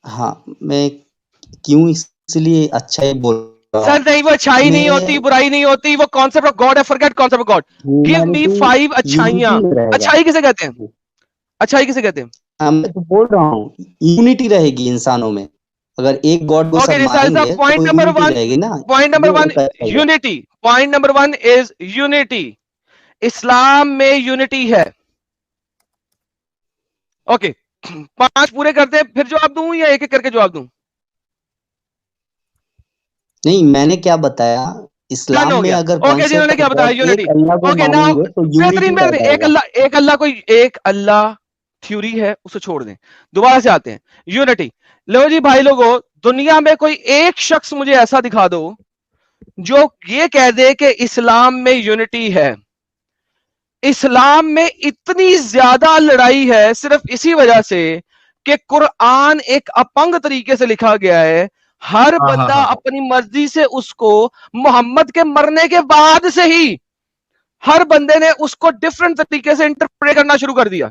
ہاں میں کیوں اس لیے اچھا ہی بول رہا ہوں. سر نہیں وہ اچھائی نہیں ہوتی, برائی نہیں ہوتی, وہ کانسیپٹ آف گاڈ ہے. Forget concept of God. Give me 5 اچھائیاں. اچھائی کسے کہتے ہیں؟ اچھائی کسے کہتے ہیں؟ میں تو بول رہا ہوں یونٹی رہے گی انسانوں میں. اگر ایک گاڈ کو سب مانیں گے تو یونٹی رہے گی نا. Point number 1 unity. Point number 1 از یونٹی. اسلام میں یونٹی ہے. اوکے 5 پورے کرتے ہیں پھر جواب دوں یا ایک ایک کر کے جواب دوں؟ نہیں میں نے کیا بتایا, اسلام میں اگر اوکے جنہوں نے کانسیپٹ کیا بتایا یونٹی. ایک اللہ کو اوکے مانیں ناؤ گے تو بہترین یونٹی رہ بہترین. جائے گا. ایک اللہ تھیوری ہے اسے چھوڑ دیں, دوبارہ سے آتے ہیں یونٹی. لو جی بھائی لوگوں, دنیا میں کوئی ایک شخص مجھے ایسا دکھا دو جو یہ کہہ دے کہ اسلام میں یونٹی ہے. اسلام میں اتنی زیادہ لڑائی ہے صرف اسی وجہ سے کہ قرآن ایک اپنگ طریقے سے لکھا گیا ہے. ہر بندہ اپنی مرضی سے اس کو محمد کے مرنے کے بعد سے ہی ہر بندے نے اس کو ڈیفرنٹ طریقے سے انٹرپریٹ کرنا شروع کر دیا.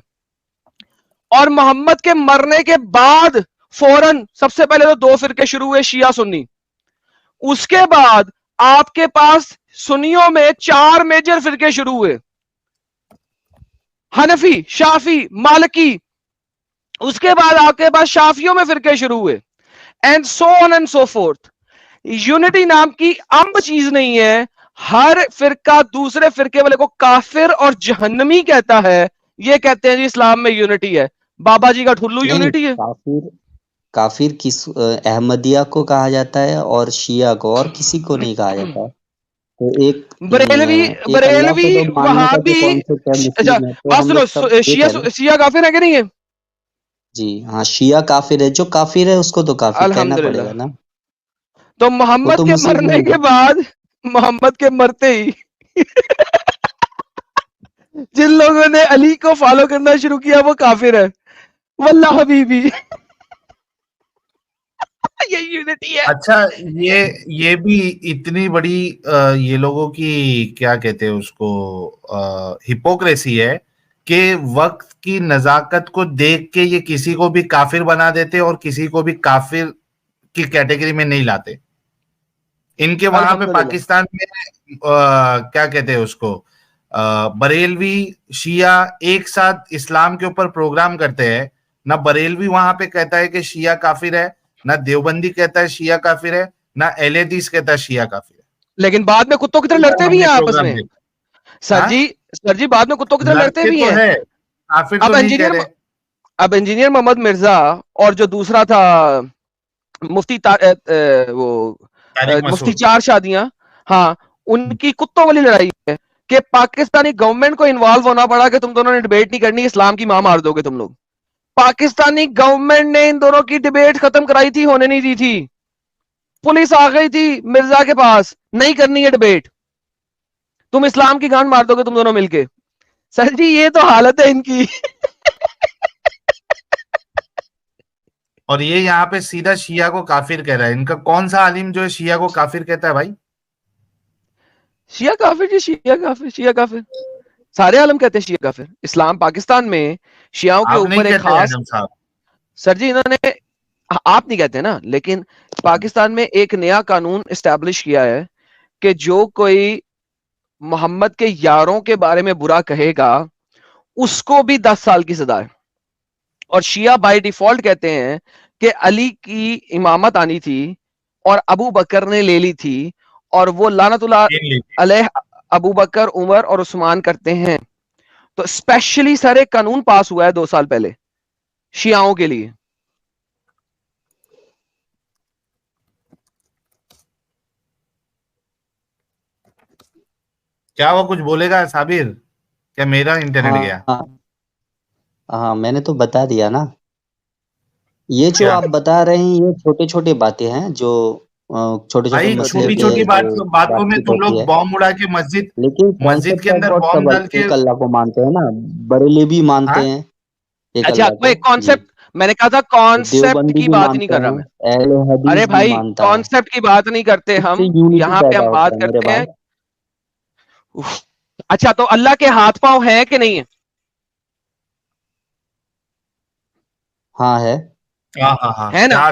اور محمد کے مرنے کے بعد فوراً سب سے پہلے تو 2 فرقے شروع ہوئے, شیعہ سنی. اس کے بعد آپ کے پاس سنیوں میں 4 میجر فرقے شروع ہوئے, حنفی, شافی, مالکی. اس کے بعد آپ کے پاس شافیوں میں فرقے شروع ہوئے, and so on and so forth. Unity نام کی عام چیز نہیں ہے. ہر فرقہ دوسرے فرقے والے کو کافر اور جہنمی کہتا ہے. یہ کہتے ہیں جی اسلام میں یونٹی ہے. بابا جی کا ٹھلو نہیں یونٹی ہے. کافر کس احمدیہ کو کہا جاتا ہے اور شیعہ کو, اور کسی کو نہیں کہا جاتا. تو ایک اللہ کو بریلوی تو ماننے کا جو وہابی. کانسیپٹ ہے اچھا مسلم ہے, تو بات ہم سنو, لوگ سب ایک ہے نا. شیعہ کافر ہے کہ نہیں ہے؟ جی ہاں شیعہ کافر ہے, جو کافر ہے اس کو تو کافر کہنا پڑے الحمدللہ. گا نا. تو وہ محمد تو کے مسلم مرنے نہیں کے ہے. بعد, محمد کے مرتے ہی جن لوگوں نے علی کو فالو کرنا شروع کیا وہ کافر ہے. واللہ حبیبی یہ یونٹی ہے. اچھا یہ بھی اتنی بڑی یہ لوگوں کی کیا کہتے ہیں اس کو ہپوکریسی ہے کہ وقت کی نزاکت کو دیکھ کے یہ کسی کو بھی کافر بنا دیتے اور کسی کو بھی کافر کی کیٹیگری میں نہیں لاتے. ان کے وہاں پہ پاکستان میں کیا کہتے ہیں اس کو, بریلوی شیعہ ایک ساتھ اسلام کے اوپر پروگرام کرتے ہیں. نہ بریلوی وہاں پہ کہتا ہے کہ شیعہ کافر ہے, نہ دیوبندی کہتا ہے شیعہ کافر ہے, نہ اہل حدیث کہتا ہے شیعہ کافر ہے. لیکن بعد میں کتوں کی طرح لڑتے ہم بھی نے ہیں آپس پروگرام میں. دیکھا. سر جی بعد میں کتوں کی طرح لڑتے لڑتے بھی تو ہیں. ہے, کافر تو اب نہیں کہہ رہے. انجینئر محمد مرزا اور جو دوسرا تھا مفتی وہ طارق مفتی مسعود 4 شادیاں, ہاں ان کی کتوں والی لڑائی ہے کہ پاکستانی گورنمنٹ کو انوالو ہونا پڑا کہ تم دونوں نے ڈیبیٹ نہیں کرنی, اسلام کی ماں مار دو گے تم لوگ. پاکستانی گورنمنٹ نے ان دونوں کی ڈیبیٹ ختم کرائی تھی, ہونے نہیں دی تھی. پولیس آ گئی تھی مرزا کے پاس, نہیں کرنی ہے ڈیبیٹ, تم اسلام کی گان مار دو گے تم دونوں مل کے. سر جی یہ تو حالت ہے ان کی. اور یہ یہاں پہ سیدھا شیعہ کو کافر کہہ رہا ہے. ان کا کون سا عالم جو ہے شیعہ کو کافر کہتا ہے بھائی؟ شیعہ کافر جی, شیعہ کافر, شیعہ کافر سارے عالم کہتے ہیں شیعہ کافر. اسلام پاکستان میں شیعوں کے آپ نہیں اوپر ایک کہتے خاص, ایڈم صاحب. سر جی انہوں نے, آپ نہیں کہتے نا, لیکن پاکستان میں ایک نیا قانون اسٹیبلش کیا ہے کہ جو کوئی محمد کے یاروں کے بارے میں برا کہے گا اس کو بھی 10 سال کی سزا ہے. اور شیعہ بائی ڈیفالٹ کہتے ہیں کہ علی کی امامت آنی تھی اور ابو بکر نے لے لی تھی, اور وہ لعنت اللہ علیہ ابو بکر, عمر اور عثمان کرتے ہیں. تو اسپیشلی سر ایک قانون پاس ہوا ہے 2 سال پہلے شیعوں کے لیے. کیا وہ کچھ بولے گا صابر؟ کیا میرا انٹرنیٹ گیا؟ ہاں میں نے تو بتا دیا نا. یہ جو آپ بتا رہے ہیں یہ چھوٹے چھوٹے باتیں ہیں جو چھوٹے چھوٹے بھائی مسئلے چھوٹی پہ چھوٹی جو باتوں بات میں چیت تم ہوتی لوگ ہے, بام اڑا کے لیکن مسجد کے کانسیپٹ آف اندر گاڈ بام سب ڈال کے. ایک اللہ کو مانتے ہیں نا, بریلی بھی ہاں مانتے ہیں ایک اچھا اللہ کو. کوئی جی کانسیپٹ, میں نے کہا تھا کانسیپٹ دیوبندی کی بھی بات نہیں مانتے کر رہا ہیں, میں. اہل ارے حدیث بھی بھائی مانتا ہے. کانسیپٹ کی بات نہیں کرتے اس سے ہم, یونٹی یہاں پہ پیدا ہم ہوتا بات ہے میرے کرتے ہیں. بھائی. اچھا تو اللہ کے ہاتھ پاؤں ہیں کہ نہیں ہے؟ ہاں ہے. ہے نا,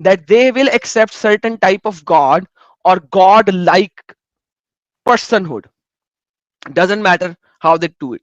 that they will accept certain type of God or God like personhood, doesn't matter how they do it.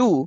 2,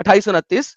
28-29,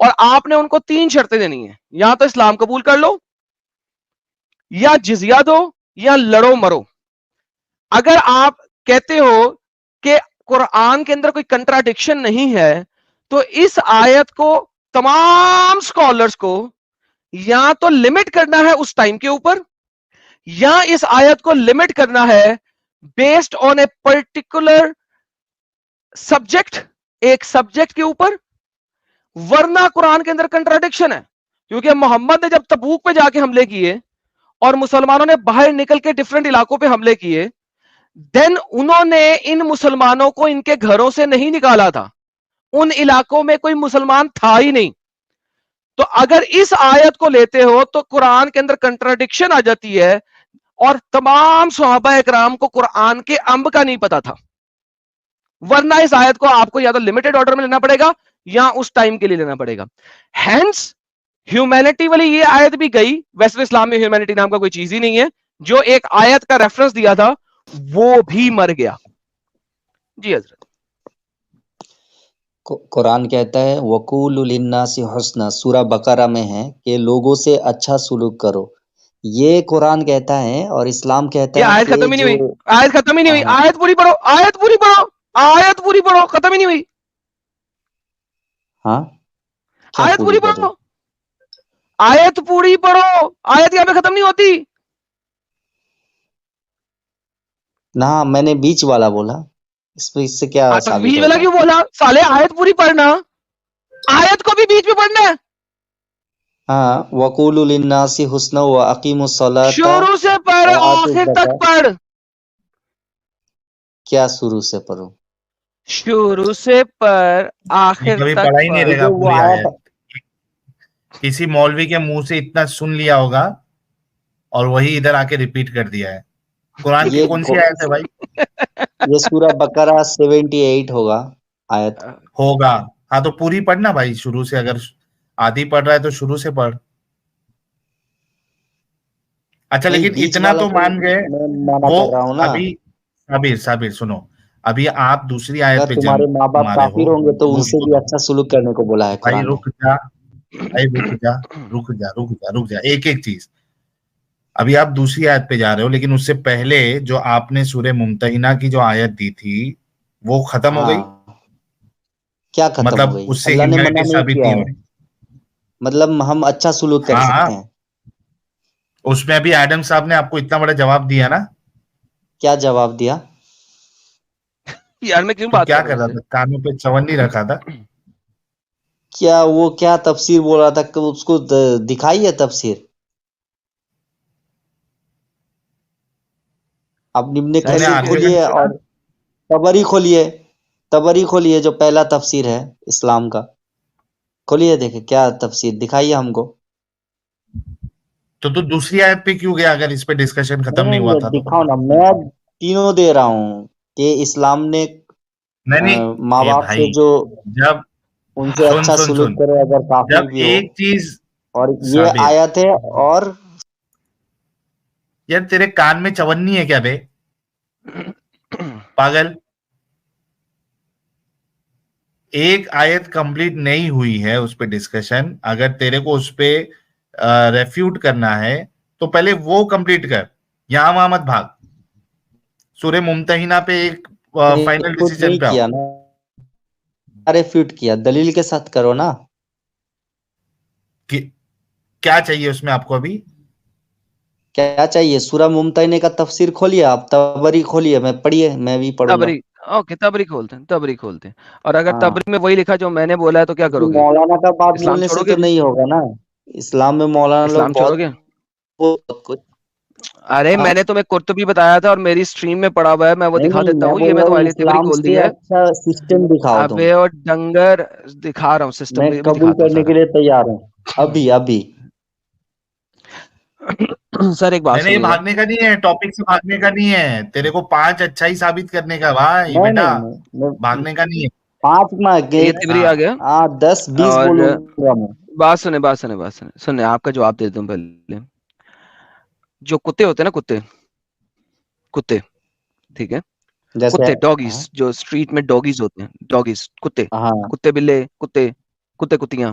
اور آپ نے ان کو 3 شرطیں دینی ہیں, یا تو اسلام قبول کر لو, یا جزیہ دو, یا لڑو مرو. اگر آپ کہتے ہو کہ قرآن کے اندر کوئی کنٹراڈکشن نہیں ہے, تو اس آیت کو تمام سکالرز کو یا تو لمٹ کرنا ہے اس ٹائم کے اوپر, یا اس آیت کو لمٹ کرنا ہے based on a particular subject, ایک سبجیکٹ کے اوپر. ورنہ قرآن کے اندر کنٹراڈکشن ہے, کیونکہ محمد نے جب تبوک پہ جا کے حملے کیے اور مسلمانوں نے باہر نکل کے ڈفرنٹ علاقوں پہ حملے کیے, دین انہوں نے ان مسلمانوں کو ان کے گھروں سے نہیں نکالا تھا, ان علاقوں میں کوئی مسلمان تھا ہی نہیں. تو اگر اس آیت کو لیتے ہو تو قرآن کے اندر کنٹراڈکشن آ جاتی ہے, اور تمام صحابہ اکرام کو قرآن کے امب کا نہیں پتا تھا. ورنہ اس آیت کو آپ کو یا تو لمیٹڈ آرڈر میں لینا پڑے گا یا اس ٹائم کے لیے لینا پڑے گا. ہینس ہیومینٹی والی یہ آیت بھی گئی. ویسے اسلام میں ہیومینٹی نام کا کوئی چیز ہی نہیں ہے. جو ایک آیت کا ریفرنس دیا تھا وہ بھی مر گیا. جی حضرت. قرآن کہتا ہے وَقُولُوا لِلنَّاسِ حُسْنًا, سورہ بقرہ میں ہے کہ لوگوں سے اچھا سلوک کرو. یہ قرآن کہتا ہے, اور اسلام کہتا یہ ہے آیت کہ ختم ہی نہیں جو ہوئی, آیت ختم ہی نہیں ہوئی. آیت پوری پڑھو, آیت پوری پڑھو, آیت پوری پڑھو, ختم ہی نہیں ہوئی. ہاں کیا آیت پوری پوری پڑھو؟ پڑھو, آیت پوری پڑھو, آیت یہاں پہ ختم نہیں ہوتی. نہ میں نے بیچ والا بولا, اس سے کیا تو ثابت بیچ والا ہوتا ہے؟ کیوں بولا سالے؟ آیت پوری پڑھنا, آیت کو بھی بیچ میں پڑھنا ہے. ہاں وَقُولُوا لِلنَّاسِ حُسْنًا وَأَقِیمُوا الصَّلَاةَ شروع سے پڑھ, وَآتُوا آخر تک الزَّکَاةَ. پڑھ. کیا شروع سے پڑھو؟ شروع سے پڑھ, یہ آخر کبھی تک پڑھا ہی نہیں پڑھ. رہے گا جو وہ پوری آیت آیت. کسی مولوی کے منہ سے اتنا سن لیا ہوگا اور وہی ادھر آ کے ریپیٹ کر دیا ہے. قرآن کی کون سی آیت ہے بھائی؟ یہ سورہ بقرہ 78 ہوگا آیت. ہوگا, ہاں تو پوری پڑھنا بھائی شروع سے. اگر آدھی پڑھ رہا ہے تو شروع سے پڑھ. اچھا نہیں, لیکن بیچ اتنا والا تو مان گئے. میں مانا وہ کر رہا ہوں نا. ابھی صابر سنو, ابھی آپ دوسری آیت اگر پہ تمہارے ماں باپ مارے ہو. کافر ہوں گے تو ان سے بھی اچھا سلوک کرنے کو بولا ہے بھائی قرآن نے. رک جا, بھائی رک جا, ایک ایک چیز. ابھی آپ دوسری آیت پہ جا رہے ہو, لیکن اس سے پہلے جو آپ نے سورہ ممتحنہ کی جو آیت دی تھی وہ ختم ہو گئی. ہاں کیا ختم ہو مطلب گئی؟ اس سے اللہ نے منع ہیومینٹی نہیں ثابت کیا نہیں ہے, ہو رہی. مطلب ہم اچھا سلوک کر ہاں, سکتے ہیں. اس میں ابھی ایڈم صاحب نے آپ کو اتنا بڑا جواب دیا نا. کیا جواب دیا؟ یار میں کیوں تو بات کیا کر رہا کر رہا ہوں تھا؟ کانوں پہ چون نہیں رکھا تھا. کیا وہ کیا تفسیر بول رہا تھا کہ اس کو دکھائی ہے تفسیر. اب ابن میں نے کثیر آخر میں کھولیے نہیں سنا. اور تبری کھولیے جو پہلا تفسیر ہے اسلام کا, کھولیے دیکھیں کیا تفسیر دکھائیے ہم کو. تو دوسری آیت پہ کیوں گیا اگر اس پہ ڈسکشن ختم نہیں ہوا نہیں تھا تو؟ دکھاؤ نا, میں تینوں دے رہا ہوں کہ اسلام نے نہیں ماں اے باپ سے بھائی, جو جب ان سے سن اچھا سن سلوک سن کرے اگر کافر جب بھی ہو. ایک چیز اور یہ صابر, آیت ہے. اور یار تیرے کان میں چونی ہے کیا بے پاگل؟ ایک آیت کمپلیٹ نہیں ہوئی ہے اس پہ ڈسکشن, اگر تیرے کو اس پہ ریفیوٹ کرنا ہے تو پہلے وہ کمپلیٹ کر, یہاں وہاں مت بھاگ. سورہ ممتحنہ پہ ایک فائنل ریفیوٹ ڈیسیجن نہیں پہ آؤ. کیا نا, ریفیوٹ کیا دلیل کے ساتھ کرو نا. کیا چاہیے اس میں آپ کو ابھی؟ کیا چاہیے؟ سورہ ممتحنہ کا تفسیر کھولیے, آپ تبری کھولیے, میں پڑھیے, میں بھی پڑھوں گا. تبری, اوکے تبری کھولتے ہیں, تبری کھولتے ہیں. اور اگر ہاں, تبری میں وہی لکھا جو میں نے بولا ہے تو کیا کرو گے؟ مولانا کا بات اسلام بولنے سے چھوڑو تو گے؟ نہیں ہوگا نا. اسلام میں مولانا لوگ اسلام چھوڑو بہت گے؟ کچھ. ارے ہاں میں نے تمہیں قرطبی بتایا تھا اور میری سٹریم میں پڑا ہوا ہے, میں وہ دکھا نہیں, دیتا میں ہوں. یہ بول میں رہا ہوں تمہاری تبری اسلام کھول دی سے ہے. اچھا سسٹم دکھاؤ تم. ابے اور ڈنگر دکھا رہا ہوں, سسٹم میں بھی قبول دکھاتا ہوں کرنے کے سارا. لیے تیار ہوں ابھی. سر ایک بات نہیں, یہ سنیے گا. بھاگنے کا نہیں ہے, ٹاپک سے بھاگنے کا نہیں ہے. تیرے کو 5 اچھا ہی ثابت کرنے کا بھائی نہیں بیٹا, نہیں نہیں, میں بھاگنے کا نہیں ہے. 5 میں یہ تبری ہاں آ گیا. 10-20 اور بولوں گا میں. بات سنیں, آپ کا جواب دے دوں پہلے. جو کتے ہوتے ہیں نا, کتے ٹھیک ہے, جیسے کتے ڈاگیز, جو اسٹریٹ میں ڈاگیز ہوتے ہیں, ڈاگیز کتے, ہاں کتے بلے, کتے کتیاں,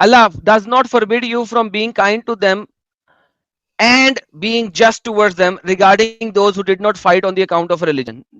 Allah does not forbid you from being kind to them and being just towards them regarding those who did not fight on the account of religion.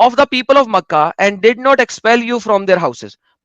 Of the people of Makkah and did not expel you from their houses.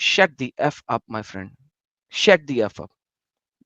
shut the f up my friend, shut the f up.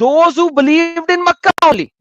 those who believed in Makkah only,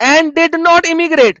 and did not immigrate,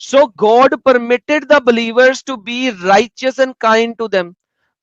So God permitted the believers to be righteous and kind to them.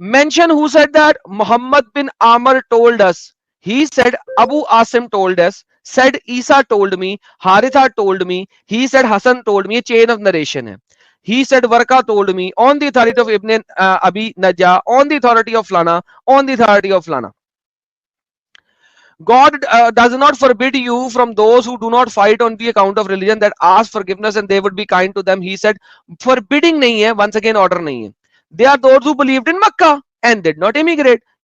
mention who said that Muhammad bin Amr told us, He said Abu Asim told us, said Isa told me, Haritha told me, he said Hassan told me. Chain of narration hai. He said Warqa told me on the authority of Ibn Abi Najah, on the authority of Flana, on the authority of Flana. God does not forbid you from those who do not fight on the account of religion that ask forgiveness and they would be kind to them. He said forbidding nahi hai, once again order nahi hai. They are those who believed in Makkah and did not immigrate.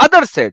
Others said,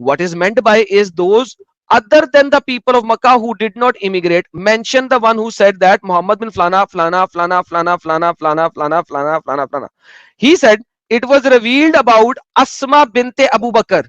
what is meant by is those other than the people of Makkah who did not immigrate. Mention the one who said that Muhammad bin Flana, Flana, Flana, Flana, Flana, Flana, Flana, Flana, Flana, Flana. He said it was revealed about Asma binte Abu Bakr.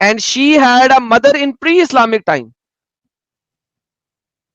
And she had a mother in pre-Islamic time.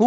Who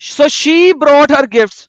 So she brought her gifts.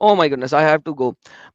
Oh my goodness, I have to go.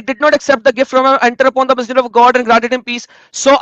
It did not accept the gift from him, enter upon the messenger of God and granted him peace. So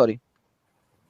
sorry.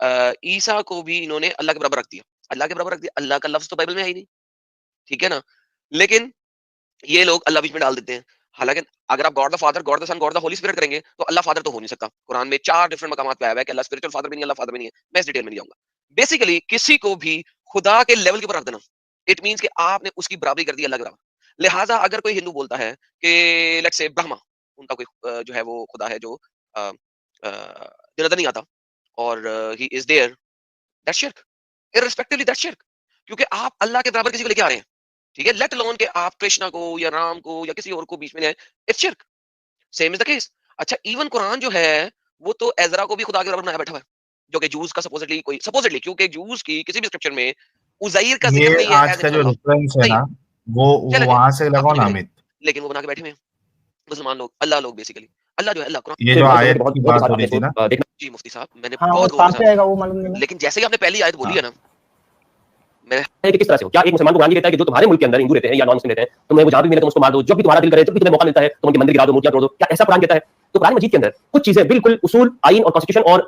عیسیٰ کو بھی انہوں نے اللہ کے برابر رکھ دیا. اللہ کے برابر رکھ دیا, اللہ کا لفظ تو بائبل میں ہے ہی نہیں, ٹھیک ہے نا. لیکن یہ لوگ اللہ بیچ میں ڈال دیتے ہیں. حالانکہ اگر آپ God the Father, God the Son, God the Holy Spirit کریں گے تو اللہ فادر تو ہو نہیں سکتا. قرآن میں 4 ڈفرنٹ مقامات پہ آیا ہوا ہے کہ اللہ اسپرچوئل فادر بھی نہیں, اللہ فادر بھی نہیں ہے. میں اس ڈیٹیل میں نہیں جاؤں گا. بیسیکلی کسی کو بھی خدا کے لیول کے اوپر رکھ دینا, اٹ مینس کہ آپ نے اس کی برابری کر دی اللہ کے برابر. لہٰذا اگر کوئی ہندو بولتا ہے کہ لیٹس سے برہما, ان کا کوئی جو ہے وہ خدا ہے جو جو نظر نہیں آتا اور ہی از دیئر, دیٹ شرک, irrespectively دیٹ شرک, کیونکہ آپ اللہ کے برابر کسی کو لے کے آ رہے ہیں, ٹھیک ہے. لیٹ alone کہ آپ کرشنا کو یا رام کو یا کسی اور کو بیچ میں لائیں, اٹس شرک. Same is the case. اچھا ایون قرآن جو ہے وہ تو ایزرا کو بھی خدا کے برابر بنایا بیٹھا ہوا ہے, جو کہ جوز کا سپوزٹلی کیونکہ جوز کی کسی بھی اسکرپچر میں عزیر کا ذکر نہیں یہ ہے آج ایز کا جو اللہ, ریفرنس ہے نہیں نا, ہے. وہ چلیں وہاں سے آپ لگاؤ مجھے نا کریں, امت. لیکن وہ بنا کے بیٹھے ہوئے ہیں مسلمان لوگ, اللہ لوگ بیسیکلی. اللہ جو ہے اللہ قرآن. یہ جو آیت کی بات ہو رہی تھی نا, جی مفتی صاحب میں نے ہاں وہ بہت غور کہاں سے پہ آئے گا وہ معلوم نہیں. لیکن جیسے ہی آپ نے پہلی آیت بولی ہے نا, میں کہ کس طرح سے ہو. کیا ایک مسلمان کو قرآن یہ کہتا ہے کہ جو تمہارے ملک کے اندر ہندو رہتے ہیں یا نان مسلم رہتے ہیں, تمہیں وہ جہاں بھی ملے تم اس کو مار دو, جب بھی تمہارا دل کرے, جب بھی تمہیں موقع ملتا ہے تم ان کے مندر گرا دو, مورتیاں توڑ دو, کیا ایسا قرآن کہتا ہے؟ تو قرآن مجید کے اندر کچھ چیزیں بالکل اصول, آئین اور کانسٹیٹیوشن اور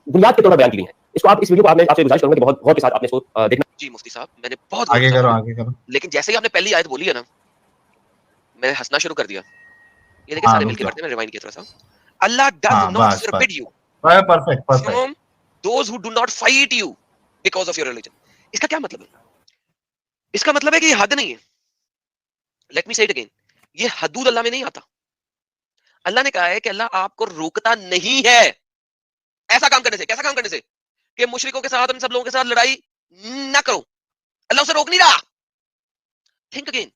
بنیاد کے طور پر بیان کی گئی ہیں. اس کو آپ اس ویڈیو کو آپ سے گزارش کروں گا کہ بہت غور کے ساتھ آپ نے اس کو دیکھنا. جی مفتی صاحب میں نے بہت غور آگے سے کرو سنا, آگے کرو. لیکن جیسے ہی آپ نے پہلی آیت بولی ہے نا, میں نے ہنسنا شروع کر دیا. یہ دیکھیں ہاں سارے مل رک کے جاؤ, پڑھتے ہیں, میں ریوائنڈ کی طرح سا. اللہ does ہاں not بس forbid you perfect perfect. from those who do not fight you because of your religion. اس کا کیا مطلب ہے؟ اس کا مطلب ہے کہ یہ حد نہیں ہے. لیٹ می سے اٹ اگین, یہ حدود اللہ میں نہیں آتا. اللہ نے کہا ہے کہ اللہ آپ کو روکتا نہیں ہے ایسا کام کرنے سے. کیسا کام کرنے سے؟ کہ مشرکوں کے ساتھ, ان سب لوگوں کے ساتھ لڑائی نہ کرو. اللہ اسے روک نہیں رہا. Think again.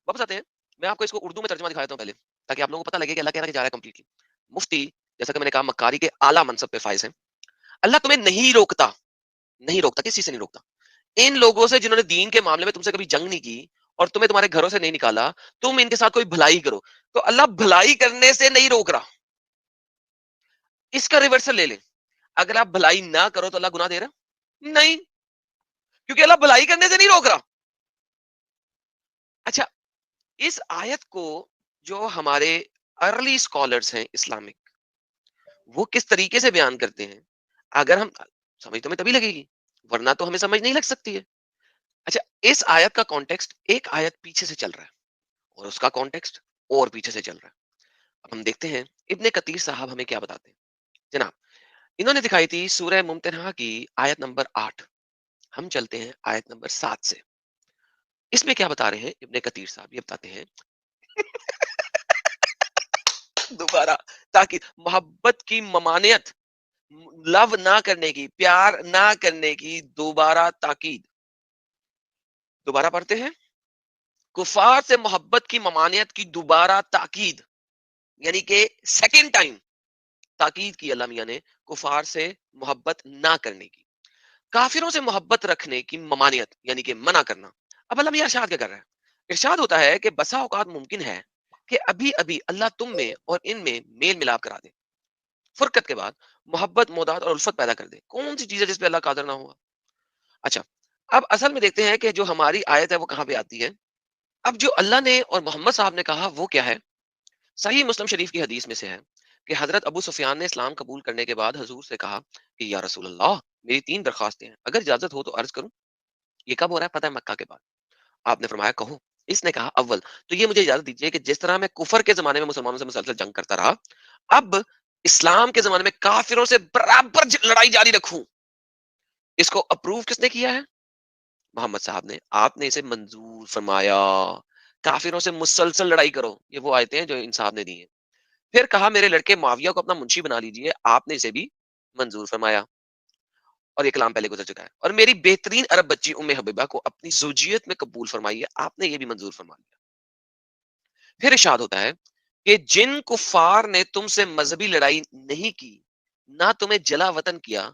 واپس آتے ہیں, میں آپ کو اس کو اردو میں ترجمہ دکھا دیتا ہوں پہلے, تاکہ آپ لوگوں کو پتہ لگے کہ اللہ کہہ رہا ہے کہ جا رہا ہے کمپلیٹلی. مفتی جیسا کہ میں نے کہا مکاری کے اعلیٰ منصب پہ فائز ہیں. اللہ تمہیں نہیں روکتا, نہیں روکتا, کسی سے نہیں روکتا. ان لوگوں سے جنہوں نے دین کے معاملے میں تم سے کبھی جنگ نہیں کی اور تمہیں تمہارے گھروں سے نہیں نکالا, تم ان کے ساتھ کوئی بھلائی کرو, تو اللہ بھلائی کرنے سے نہیں روک رہا. اس کا ریورسل لے لیں, اگر آپ بھلائی نہ کرو تو اللہ گناہ دے رہا نہیں, کیونکہ اللہ بھلائی کرنے سے نہیں روک رہا. اچھا اس آیت کو جو ہمارے ارلی اسکالرز ہیں اسلامک, وہ کس طریقے سے بیان کرتے ہیں, اگر ہم سمجھ تو ہمیں تبھی لگے گی, ورنہ تو ہمیں سمجھ نہیں لگ سکتی ہے. اچھا اس آیت کا کانٹیکسٹ ایک آیت پیچھے سے چل رہا ہے اور اس کا کانٹیکسٹ اور پیچھے سے چل رہا ہے. اب ہم دیکھتے ہیں ابن کثیر صاحب ہمیں کیا بتاتے ہیں. جناب انہوں نے دکھائی تھی سورہ ممتنہ کی آیت نمبر 8. ہم چلتے ہیں آیت نمبر 7 سے. اس میں کیا بتا رہے ہیں ابن کثیر صاحب؟ یہ بتاتے ہیں دوبارہ تاکہ محبت کی ممانعت, لو نہ کرنے کی, پیار نہ کرنے کی دوبارہ تاکید. دوبارہ پڑھتے ہیں, کفار سے محبت کی ممانعت کی دوبارہ تاکید, یعنی کہ سیکنڈ ٹائم تاکید کی اللہ میاں نے کفار سے محبت نہ کرنے کی. کافروں سے محبت رکھنے کی ممانعت یعنی کہ منع کرنا. اب اللہ میاں ارشاد کیا کر رہا ہے؟ ارشاد ہوتا ہے کہ بسا اوقات ممکن ہے کہ ابھی ابھی اللہ تم میں اور ان میں میل ملاپ کرا دے, فرقت کے بعد محبت, مودات اور الفت پیدا کر دے. کون سی چیز ہے جس پہ اللہ قادر نہ ہوا؟ اچھا اب اصل میں دیکھتے ہیں کہ جو ہماری آیت ہے وہ کہاں پہ آتی ہے. اب جو اللہ نے اور محمد صاحب نے کہا وہ کیا ہے؟ صحیح مسلم شریف کی حدیث میں سے ہے کہ حضرت ابو سفیان نے اسلام قبول کرنے کے بعد حضور سے کہا کہ یا رسول اللہ میری 3 درخواستیں ہیں, اگر اجازت ہو تو عرض کروں. یہ کب ہو رہا ہے؟ پتہ ہے مکہ کے بعد. آپ نے فرمایا کہو. اس نے کہا اول تو یہ مجھے اجازت دیجیے کہ جس طرح میں کفر کے زمانے میں مسلمانوں سے مسلسل جنگ کرتا رہا, اب اسلام کے زمانے میں کافروں سے برابر لڑائی جاری رکھوں. اس کو اپروو کس نے کیا ہے؟ محمد صاحب نے. آپ نے اسے منظور فرمایا. کافروں سے مسلسل لڑائی کرو, یہ وہ آیتیں ہیں جو انصاف نے دی ہیں. پھر کہا میرے لڑکے معاویہ کو اپنا منشی بنا لیجئے, آپ نے اسے بھی منظور فرمایا, اور یہ کلام پہلے گزر چکا ہے. اور میری بہترین عرب بچی ام حبیبہ کو اپنی زوجیت میں قبول فرمائیے, آپ نے یہ بھی منظور فرما لیا. پھر ارشاد ہوتا ہے کہ جن کفار نے تم سے مذہبی لڑائی نہیں کی, نہ تمہیں جلا وطن کیا,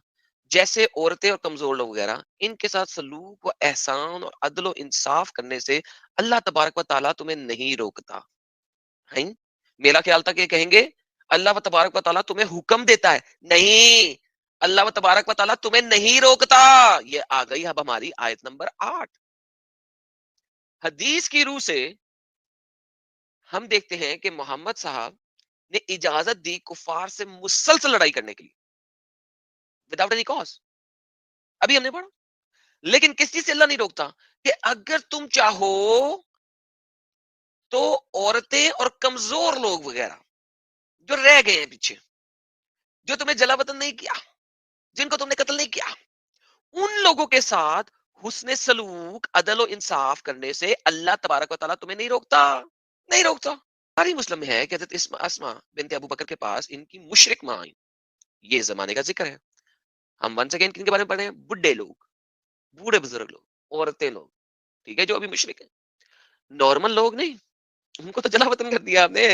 جیسے عورتیں اور کمزور لوگ وغیرہ, ان کے ساتھ سلوک و احسان اور عدل و انصاف کرنے سے اللہ تبارک و تعالیٰ تمہیں نہیں روکتا. میرا خیال تھا کہ کہیں گے اللہ و تبارک و تعالیٰ تمہیں حکم دیتا ہے, نہیں, اللہ و تبارک و تعالیٰ تمہیں نہیں روکتا. یہ آ گئی اب ہماری آیت نمبر 8. حدیث کی روح سے ہم دیکھتے ہیں کہ محمد صاحب نے اجازت دی کفار سے مسلسل لڑائی کرنے کے لیے وداؤٹ اینی کاز. ابھی ہم نے پڑھا. لیکن کس چیز سے اللہ نہیں روکتا کہ اگر تم چاہو تو عورتیں اور کمزور لوگ وغیرہ جو رہ گئے ہیں پیچھے، جو تمہیں جلا وطن نہیں کیا، جن کو تم نے قتل نہیں کیا، ان لوگوں کے ساتھ حسن سلوک، عدل و انصاف کرنے سے اللہ تبارک و تعالیٰ تمہیں نہیں روکتا، نہیں روکتا. صحیح مسلم میں ہے کہ حضرت اسما بنت ابو بکر کے پاس ان کی مشرک ماں آئی. یہ زمانے کا ذکر ہے. ہم ون سیکنڈ کن کے بارے میں پڑھے ہیں؟ بڈھے لوگ، بوڑھے بزرگ لوگ، عورتیں لوگ، ٹھیک ہے، جو ابھی مشرک ہیں، نارمل لوگ نہیں. ان کو تو جلا وطن کر دیا آپ نے.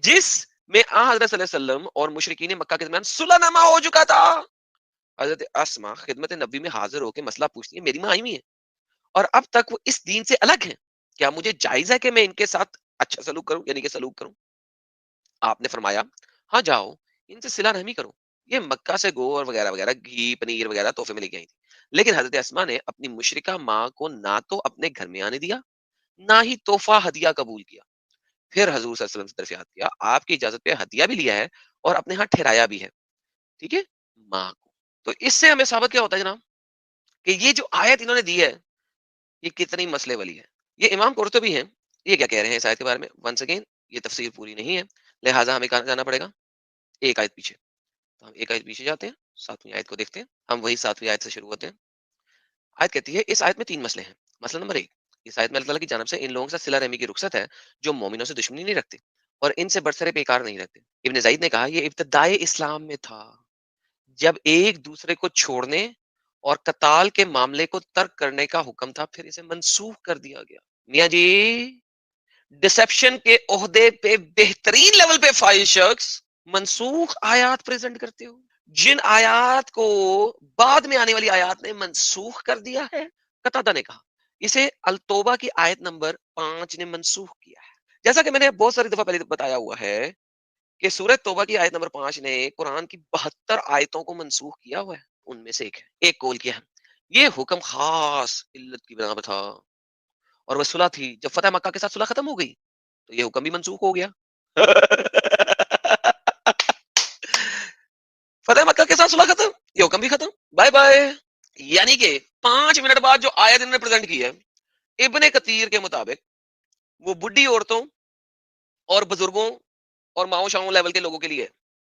جس میں حضرت صلی اللہ علیہ وسلم اور مشرکین مکہ کے درمیان صلح نامہ ہو چکا تھا. حضرت اسما خدمت نبی میں حاضر ہو کے مسئلہ پوچھتی ہے، میری ماں آئی ہوئی ہے اور اب تک وہ اس دین سے الگ ہیں، کیا مجھے جائز ہے کہ میں ان کے ساتھ اچھا سلوک کروں، یعنی کہ سلوک کروں؟ آپ نے فرمایا ہاں جاؤ ان سے صلہ رحمی کرو، یہ مکہ سے گو اور وغیرہ وغیرہ، گھی پنیر وغیرہ تحفے میں لے کے آئی تھی. لیکن حضرت اسما نے اپنی مشرکہ ماں کو نہ تو اپنے گھر میں آنے دیا، نہ ہی تحفہ ہدیہ قبول کیا. پھر حضور صلی اللہ علیہ وسلم سے دریافت کیا، آپ کی اجازت پہ ہدیہ بھی لیا ہے اور اپنے ہاں ٹھہرایا بھی ہے، ٹھیک ہے، ماں کو. تو اس سے ہمیں ثابت کیا ہوتا ہے جناب کہ یہ جو آیت انہوں نے دی ہے یہ کتنی مسئلے والی ہے. یہ امام قرطبی ہیں، یہ کیا کہہ رہے ہیں اس آیت کے بارے میں؟ ونس اگین یہ تفسیر پوری نہیں ہے، لہٰذا ہمیں کہاں جانا پڑے گا؟ ایک آیت پیچھے. تو ہم ایک آیت پیچھے جاتے ہیں، 7ویں آیت کو دیکھتے ہیں. ہم وہی 7ویں آیت سے شروع ہوتے ہیں. آیت کہتی ہے، اس آیت میں 3 مسئلے ہیں. مسئلہ نمبر 1، اس آیت میں اللہ تعالیٰ کی جانب سے ان لوگوں کے ساتھ صلہ رحمی کی رخصت ہے جو مومنوں سے دشمنی نہیں رکھتے اور ان سے برسر پیکار نہیں رکھتے. ابن زید نے کہا یہ ابتدائے اسلام میں تھا، جب ایک دوسرے کو چھوڑنے اور قتال کے معاملے کو ترک کرنے کا حکم تھا، پھر اسے منسوخ کر دیا گیا. میاں جی ڈسپشن کے عہدے پہ بہترین لیول پہ فائل شخص منسوخ آیات پریزنٹ کرتے ہو، جن آیات کو بعد میں آنے والی آیات نے منسوخ کر دیا ہے. قتادہ نے کہا اسے التوبہ کی آیت نمبر 5 نے منسوخ کیا ہے. جیسا کہ میں نے بہت ساری دفعہ پہلے بتایا ہوا ہے کہ سورۃ توبہ کی آیت نمبر 5 نے قرآن کی 72 آیتوں کو منسوخ کیا ہوا ہے. ان میں سے ایک کول کیا ہے. یہ حکم خاص علت کی بنا پر تھا اور وہ صلح تھی. جب فتح مکہ کے ساتھ صلح ختم ہو گئی تو یہ حکم بھی منسوخ ہو گیا. فتح مکہ کے ساتھ صلح ختم، یہ حکم بھی ختم، بائے بائے. یعنی کہ 5 منٹ بعد جو آیت انہوں نے پریزنٹ کی ہے ابن کثیر کے مطابق وہ بڈھی عورتوں اور بزرگوں اور ماؤں شاؤں لیول کے لوگوں کے لیے.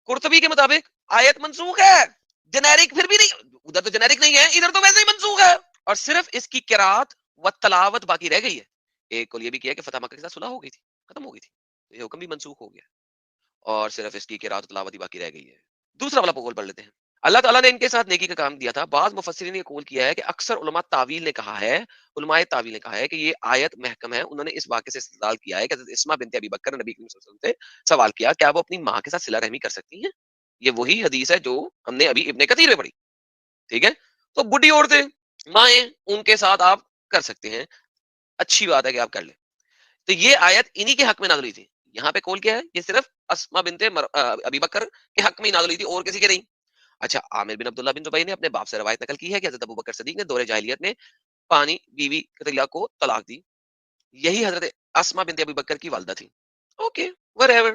قرطبی کے مطابق آیت منسوخ ہے، جنیرک پھر بھی نہیں، ادھر تو جنیرک نہیں ہے، ادھر تو ویسے ہی منسوخ ہے، اور صرف اس کی قرات و تلاوت باقی رہ گئی ہے. ایک کو یہ بھی کیا کہ فتح مکہ کے ساتھ صلح ہو گئی تھی، ختم ہو گئی تھی، یہ حکم بھی منسوخ ہو گیا اور صرف اس کی قرات و تلاوت ہی باقی رہ گئی ہے. دوسرا والا قول پڑھ لیتے ہیں. اللہ تعالیٰ نے ان کے ساتھ نیکی کا کام دیا تھا. بعض مفسرین نے قول کیا ہے کہ اکثر علماء تعویل نے کہا ہے کہ یہ آیت محکم ہے. انہوں نے اس واقعے سے استدلال کیا ہے کہ حضرت اسما بنت ابی بکر نبی کریم صلی اللہ علیہ وسلم سے سوال کیا کیا وہ اپنی ماں کے ساتھ صلہ رحمی کر سکتی ہیں. یہ وہی حدیث ہے جو ہم نے ابھی ابن کثیر میں پڑھی، ٹھیک ہے. تو بڈھی عورتیں، مائیں، ان کے ساتھ آپ کر سکتے ہیں، اچھی بات ہے کہ آپ کر لیں. تو یہ آیت انہی کے حق میں نازل ہوئی تھی. یہاں پہ قول کیا ہے؟ یہ صرف اسما بنت ابی بکر کے حق میں ہی نازل ہوئی تھی اور کسی کے نہیں. اچھا، عامر بن عبداللہ بن زبیر نے اپنے باپ سے روایت نقل کی ہے کہ حضرت ابو بکر صدیق نے دور جاہلیت میں پانی بیوی قتیلہ کو طلاق دی. یہی حضرت اسما بنت ابی بکر کی والدہ تھی. Okay whatever.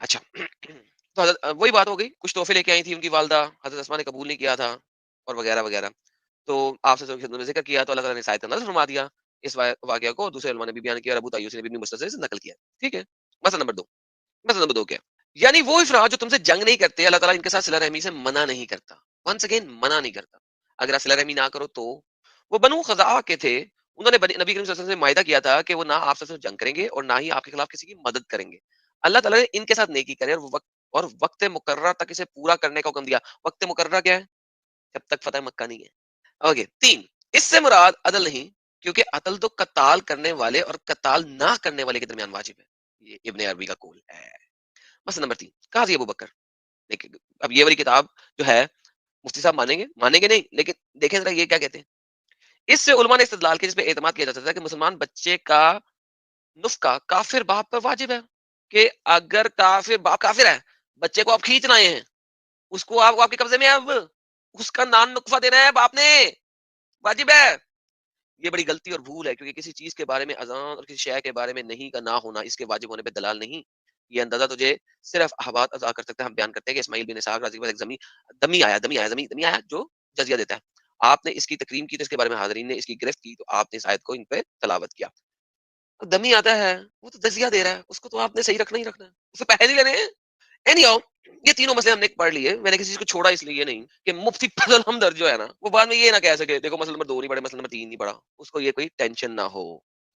اچھا تو حضرت وہی بات ہو گئی، کچھ تحفے لے کے آئی تھی ان کی والدہ، حضرت اسما نے قبول نہیں کیا تھا اور وغیرہ وغیرہ. تو آپ سے ذکر کیا تو اللہ تعالیٰ نے آیت نازل فرما دیا. اس واقعہ کو دوسرے علماء نے بھی بیان کیا اور ابو طیوس نے بھی اپنی مستدرک سے نقل کیا. ٹھیک ہے. مسئلہ نمبر 2 کیا؟ یعنی وہ افراد جو تم سے جنگ نہیں کرتے، اللہ تعالیٰ ان کے ساتھ صلہ رحمی سے منع نہیں کرتا. ونس اگین منع نہیں کرتا. اگر آپ صلہ رحمی نہ کرو تو وہ بنو خزاعہ کے تھے، انہوں نے نبی کریم صلی اللہ علیہ وسلم سے معاہدہ کیا تھا کہ وہ نہ آپ سے جنگ کریں گے اور نہ ہی آپ کے خلاف کسی کی مدد کریں گے. اللہ تعالیٰ نے ان کے ساتھ نیکی کرے اور وقت مقررہ تک اسے پورا کرنے کا حکم دیا. وقت مقررہ کیا ہے؟ جب تک فتح مکہ نہیں ہے. اوکے. 3، اس سے مراد عدل نہیں، کیونکہ عدل تو قتال کرنے والے اور قتال نہ کرنے والے کے درمیان واجب ہے. یہ ابن عربی کا قول ہے. مسئلہ نمبر 3، قاضی ابو بکر. دیکھیں اب یہ والی کتاب جو ہے مفتی صاحب مانیں گے نہیں، لیکن دیکھیں ذرا یہ کیا کہتے ہیں. اس سے علماء نے استدلال کیا جس پہ اعتماد کیا جاتا ہے کہ مسلمان بچے کا نفقہ کافر باپ پر واجب ہے، کہ اگر کافر باپ کافر ہے، بچے کو آپ کھینچ رہے ہیں، اس کو آپ کے قبضے میں ہے، اب اس کا نان نقفہ دینا ہے باپ نے، واجب ہے. یہ بڑی غلطی اور بھول ہے، کیونکہ کسی چیز کے بارے میں اذان اور کسی شے کے بارے میں نہیں کا نہ ہونا اس کے واجب ہونے پہ دلال نہیں. یہ اندازہ تجھے صرف احباب ادا کر سکتا ہے. ہم بیان کرتے ہیں کہ اسماعیل بن اسحاق رضی اللہ عنہ دمی آیا جو جزیہ دیتا ہے. آپ نے اس کی تکریم کی تو اس کے بارے میں حاضرین نے اس کی گرفت کی تو آپ نے اس آیت کو ان پہ تلاوت کیا. دمی آتا ہے وہ تو جزیہ دے رہا ہے, اس کو تو آپ نے صحیح رکھنا ہی رکھنا ہے, اسے پیسے نہیں لینے ہیں. اینی ہاؤ یہ تینوں مسئلے ہم نے پڑھ لیے. میں نے کسی چیز کو چھوڑا اس لیے نہیں کہ مفتی فضل ہمدرد جو ہے نا وہ بعد میں یہ نہ کہہ سکے دیکھو مسئلہ نمبر 2 نہیں پڑھا, مسئلہ نمبر 3 نہیں پڑھا, اس کو یہ کوئی ٹینشن نہ ہو.